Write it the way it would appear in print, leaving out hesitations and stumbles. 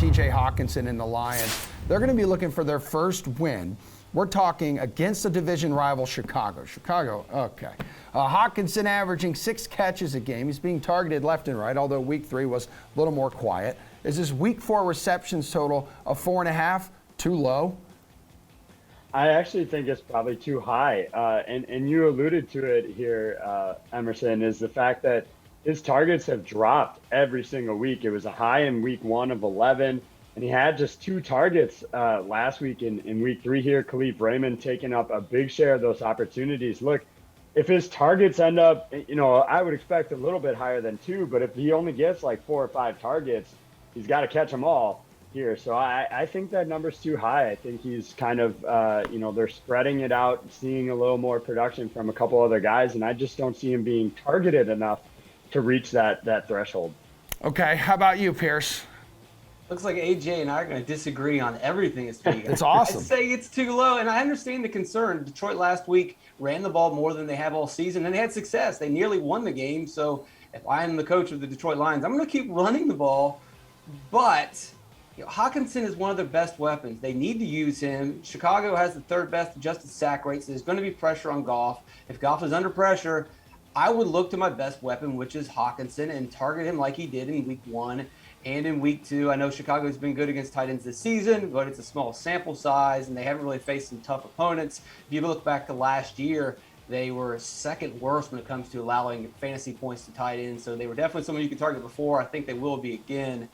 TJ Hockenson and the Lions. They're going to be looking for their first win. We're talking against a division rival, Chicago. Okay. Hockenson averaging 6 catches a game. He's being targeted left and right, although week 3 was a little more quiet. Is his week 4 receptions total of 4.5 too low? I actually think it's probably too high. And you alluded to it here, Emerson, is the fact that his targets have dropped every single week. It was a high in week 1 of 11. And he had just 2 targets last week in week 3 here. Khalif Raymond taking up a big share of those opportunities. Look, if his targets end up, I would expect a little bit higher than 2, but if he only gets like 4 or 5 targets, he's got to catch them all here. So I think that number's too high. I think he's kind of, they're spreading it out, seeing a little more production from a couple other guys, and I just don't see him being targeted enough to reach that threshold. Okay, how about you, Pearce? Looks like AJ and I are going to disagree on everything this week. It's awesome. I'd say it's too low, and I understand the concern. Detroit last week ran the ball more than they have all season, and they had success. They nearly won the game. So if I am the coach of the Detroit Lions, I'm going to keep running the ball. But Hockenson is one of their best weapons. They need to use him. Chicago has the 3rd best adjusted sack rate, so there's going to be pressure on Goff. If Goff is under pressure, I would look to my best weapon, which is Hockenson, and target him like he did in week 1. And in week 2, I know Chicago's been good against tight ends this season, but it's a small sample size, and they haven't really faced some tough opponents. If you look back to last year, they were 2nd worst when it comes to allowing fantasy points to tight ends, so they were definitely someone you could target before. I think they will be again.